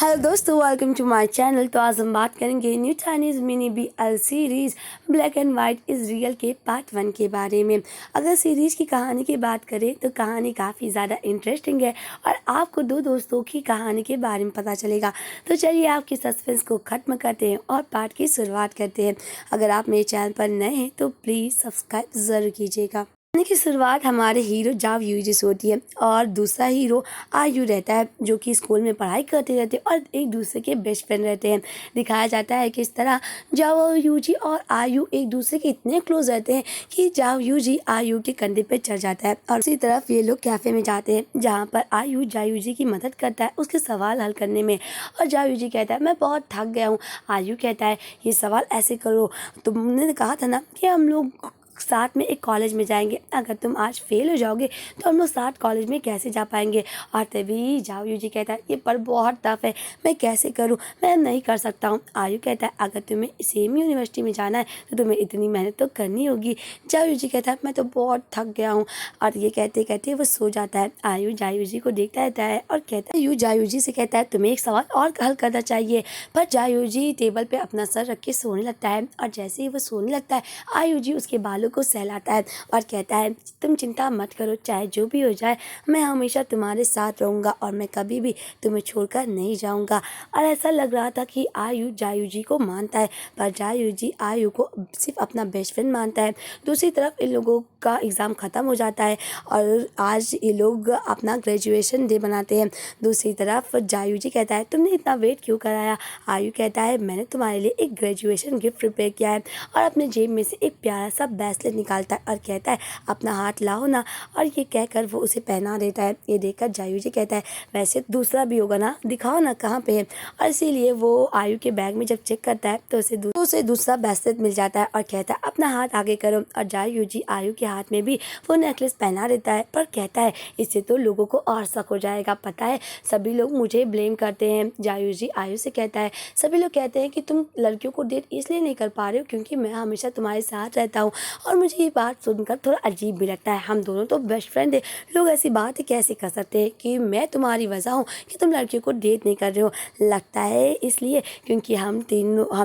Hello दोस्तों, welcome to my channel. तो आज हम बात करेंगे new Chinese mini BL series black and white is real के पार्ट 1 के बारे में। अगर सीरीज़ की कहानी की बात करें तो कहानी काफ़ी ज़्यादा इंटरेस्टिंग है और आपको दो दोस्तों की कहानी के बारे में पता चलेगा। तो चलिए आपकी सस्पेंस को ख़त्म करते हैं और पार्ट की शुरुआत करते हैं। अगर आप मेरे चैनल पर नए हैं तो प्लीज़ सब्सक्राइब ज़रूर कीजिएगा। कहानी की शुरुआत हमारे हीरो जाव यूजी से होती है और दूसरा हीरो आयु रहता है, जो कि स्कूल में पढ़ाई करते रहते हैं और एक दूसरे के बेस्ट फ्रेंड रहते हैं। दिखाया जाता है कि इस तरह जाव यूजी और आयु एक दूसरे के इतने क्लोज रहते हैं कि जाव यूजी आयु के कंधे पे चढ़ जाता है और उसी तरफ ये लोग कैफे में जाते हैं, जहाँ पर आयु जायूजी की मदद करता है उसके सवाल हल करने में। और जायूजी कहता है मैं बहुत थक गया हूँ। आयु कहता है ये सवाल ऐसे करो, तुमने कहा था ना कि हम लोग साथ में एक कॉलेज में जाएंगे, अगर तुम आज फेल हो जाओगे तो हम लोग साथ कॉलेज में कैसे जा पाएंगे। और तभी जाओ यूजी कहता है ये पर बहुत टफ है, मैं कैसे करूं, मैं नहीं कर सकता हूं। आयु कहता है अगर तुम्हें सेम यूनिवर्सिटी में जाना है तो तुम्हें इतनी मेहनत तो करनी होगी। जाओ यूजी कहता है मैं तो बहुत थक गया हूँ। और ये कहते कहते वो सो जाता है। आयु जायूजी को देखता रहता है और कहता है यू जायूजी से कहता है तुम्हें एक सवाल और हल करना चाहिए। पर जायूजी टेबल पे अपना सर रख के सोने लगता है और जैसे ही वो सोने लगता है आयुजी उसके बालों को सहलाता है और कहता है तुम चिंता मत करो, चाहे जो भी हो जाए मैं हमेशा तुम्हारे साथ रहूँगा और मैं कभी भी तुम्हें छोड़कर नहीं जाऊँगा। और ऐसा लग रहा था कि आयु जायूजी को मानता है, पर जायूजी आयु को सिर्फ अपना बेस्ट फ्रेंड मानता है। दूसरी तरफ इन लोगों का एग्ज़ाम ख़त्म हो जाता है और आज ये लोग अपना ग्रेजुएशन डे बनाते हैं। दूसरी तरफ जायूजी कहता है तुमने इतना वेट क्यों कराया। आयु कहता है मैंने तुम्हारे लिए एक ग्रेजुएशन गिफ्ट प्रिपेयर किया है और अपने जेब में से एक प्यारा सा ब्रेसलेट निकालता है और कहता है अपना हाथ लाओ ना। और ये कहकर वो उसे पहना देता है। ये देखकर जायूजी कहता है वैसे दूसरा भी होगा ना, दिखाओ ना कहाँ पे है। और इसीलिए वो आयु के बैग में जब चेक करता है तो उसे दूसरा ब्रेसलेट मिल जाता है और कहता है अपना हाथ आगे करो। और जायूजी आयु के हाथ में भी वो नेकलेस पहना देता है, पर कहता है इससे तो लोगों को और शक हो जाएगा, पता है सभी लोग मुझे ब्लेम करते हैं। जायूजी आयु से कहता है सभी लोग कहते हैं कि तुम लड़कियों को डेट इसलिए नहीं कर पा रहे हो क्योंकि मैं हमेशा तुम्हारे साथ रहता हूँ। और मुझे ये बात सुनकर थोड़ा अजीब भी लगता है, हम दोनों तो बेस्ट फ्रेंड है, लोग ऐसी बात कैसे कर सकते हैं कि मैं तुम्हारी वजह हूँ कि तुम लड़कियों को डेट नहीं कर रहे हो। लगता है इसलिए क्योंकि हम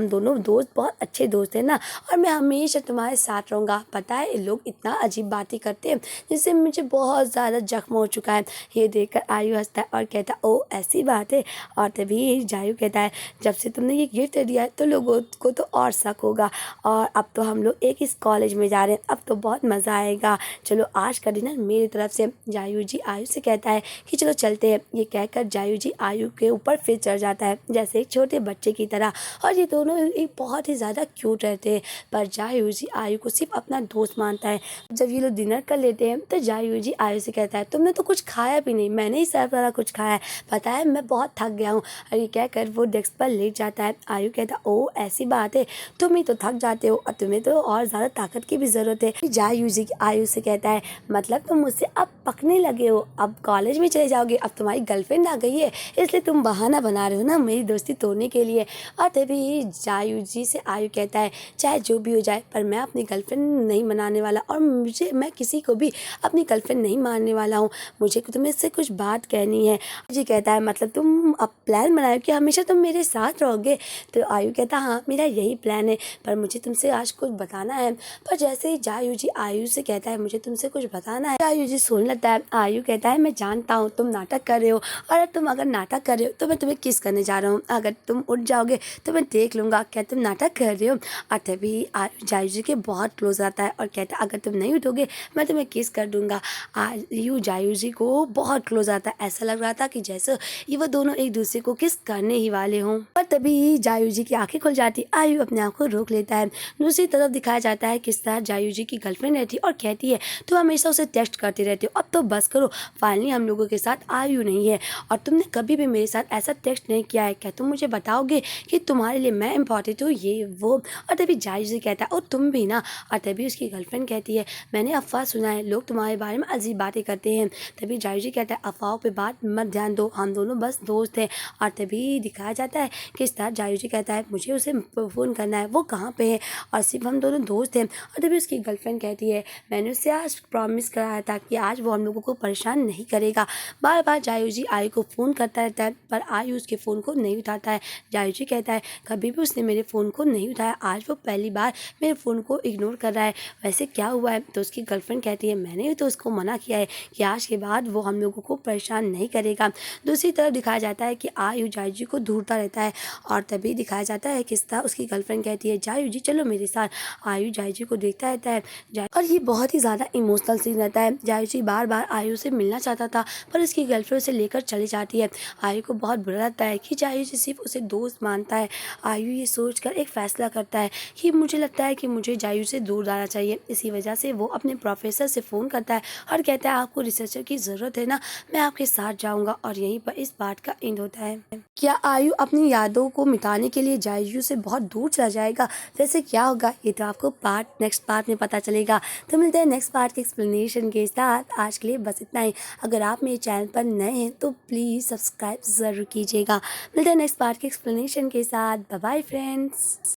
दोनों दोस्त बहुत अच्छे दोस्त हैं ना, और मैं हमेशा तुम्हारे साथ रहूँगा। पता है लोग इतना अजीब बातें करते हैं जिससे मुझे बहुत ज़्यादा जख्म हो चुका है। ये देखकर आयु हंसता है और कहता है ओ ऐसी बात है। और तभी जायु कहता है जब से तुमने ये गिफ्ट दिया है तो लोगों को तो और शक होगा, और अब तो हम लोग एक इस कॉलेज में जा रहे हैं, अब तो बहुत मज़ा आएगा, चलो आज का डिनर मेरी तरफ से। जायु जी आयु से कहता है कि चलो चलते हैं। ये कहकर जायु जी आयु के ऊपर फिर चढ़ जाता है जैसे एक छोटे बच्चे की तरह, और ये दोनों एक बहुत ही ज़्यादा क्यूट रहते हैं। पर जायु जी आयु को सिर्फ अपना दोस्त मानता है। जब ये लोग डिनर कर लेते हैं तो जायु जी आयु से कहता है तुमने तो कुछ खाया भी नहीं, मैंने ही सारा सारा कुछ खाया है, पता है मैं बहुत थक गया हूँ। और ये कहकर वो डेस्क पर लेट जाता है। आयु कहता ओ ऐसी बात है, तुम ही तो थक जाते हो और तुम्हें तो और ज़्यादा ताकत की भी ज़रूरत है। जायु जी आयु से कहता है मतलब तुम मुझसे अब पकने लगे हो, अब कॉलेज में चले जाओगे, अब तुम्हारी गर्लफ्रेंड आ गई है इसलिए तुम बहाना बना रहे हो ना मेरी दोस्ती तोड़ने के लिए। और तभी जायु जी से आयु कहता है चाहे जो भी हो जाए पर मैं अपनी गर्लफ्रेंड नहीं बनाने वाला, और मैं किसी को भी अपनी गर्लफ्रेंड नहीं मानने वाला हूँ, मुझे तुम्हें से कुछ बात कहनी है। जी कहता है मतलब तुम अब प्लान बनाओ कि हमेशा तुम मेरे साथ रहोगे। तो आयु कहता हाँ मेरा यही प्लान है, पर मुझे तुमसे आज कुछ बताना है। पर जैसे ही जायु जी आयु से कहता है मुझे तुमसे कुछ बताना है, आयु जी सोचने लगता है। आयु कहता है मैं जानता हूँ तुम नाटक कर रहे हो, और तुम अगर नाटक कर रहे हो तो मैं तुम्हें किस करने जा रहा हूँ, अगर तुम उठ जाओगे तो मैं देख लूँगा क्या तुम नाटक कर रहे हो। और तभी जायु जी के बहुत क्लोज आता है और कहता है अगर तुम नहीं उठोगे मैं तुम्हें किस कर दूँगा। आयु जायु जी को बहुत क्लोज आता है, ऐसा लग रहा था कि जैसे ये वो दोनों एक दूसरे को किस करने ही वाले हों। और तभी जायु जी की आंखें खुल जाती, आयु अपने आप को रोक लेता है। दूसरी तरफ दिखाया जाता है किस तरह जायु जी की गर्लफ्रेंड रहती है और कहती है तुम हमेशा उसे टेक्स्ट करते रहते हो, अब तो बस करो, फाइनली हम लोगों के साथ आयु नहीं है और तुमने कभी भी मेरे साथ ऐसा टेक्स्ट नहीं किया है, क्या तुम मुझे बताओगे कि तुम्हारे लिए मैं इम्पॉर्टेंट हूँ ये वो। और तभी जायु जी कहता है और तुम भी ना। और तभी उसकी गर्लफ्रेंड कहती है मैंने अफ़वाह सुना है, लोग तुम्हारे बारे में अजीब बातें करते हैं। तभी जायू जी कहता है अफ़वाहों पे बात मत ध्यान दो, हम दोनों बस दोस्त हैं। और तभी दिखाया जाता है कि इस तरह जायू जी कहता है मुझे उसे फ़ोन करना है, वो कहाँ पे है, और सिर्फ हम दोनों दोस्त हैं। और तभी उसकी गर्लफ्रेंड कहती है मैंने उससे आज प्रॉमिस कराया था कि आज वो हम लोगों को परेशान नहीं करेगा। बार बार जायू जी आयु को फ़ोन करता रहता है, पर आयु उसके फ़ोन को नहीं उठाता है। जायू जी कहता है कभी भी उसने मेरे फ़ोन को नहीं उठाया, आज वो पहली बार मेरे फ़ोन को इग्नोर कर रहा है, वैसे क्या हुआ है। तो उसकी गर्लफ्रेंड कहती है मैंने तो उसको मना किया है कि आज के बाद वो हम लोगों को परेशान नहीं करेगा। दूसरी तरफ दिखाया जाता है कि आयु जायू जी को ढूंढता रहता है, और तभी दिखाया जाता है किस तरह उसकी गर्लफ्रेंड कहती है जायू जी चलो मेरे साथ। आयु जायू जी को देखता रहता है, और ये बहुत ही ज़्यादा इमोशनल सीन रहता है। जायू जी बार बार आयु से मिलना चाहता था, पर उसकी गर्लफ्रेंड उसे लेकर चली जाती है। आयु को बहुत बुरा लगता है कि जायू जी सिर्फ उसे दोस्त मानता है। आयु ये सोचकर एक फ़ैसला करता है कि मुझे लगता है कि मुझे जायू से दूर जाना चाहिए। इसी वजह से वो अपने प्रोफेसर से फ़ोन करता है और कहता है आपको रिसर्चर की ज़रूरत है ना, मैं आपके साथ जाऊँगा। और यहीं पर इस पार्ट का एंड होता है। क्या आयु अपनी यादों को मिटाने के लिए जायू से बहुत दूर चला जाएगा? वैसे क्या होगा ये तो आपको नेक्स्ट पार्ट में पता चलेगा। तो मिलते हैं नेक्स्ट पार्ट के एक्सप्लेनेशन के साथ। आज के लिए बस इतना ही। अगर आप मेरे चैनल पर नए हैं तो प्लीज़ सब्सक्राइब ज़रूर कीजिएगा। मिलते हैं नेक्स्ट पार्ट के एक्सप्लेनेशन के साथ। Bye bye friends.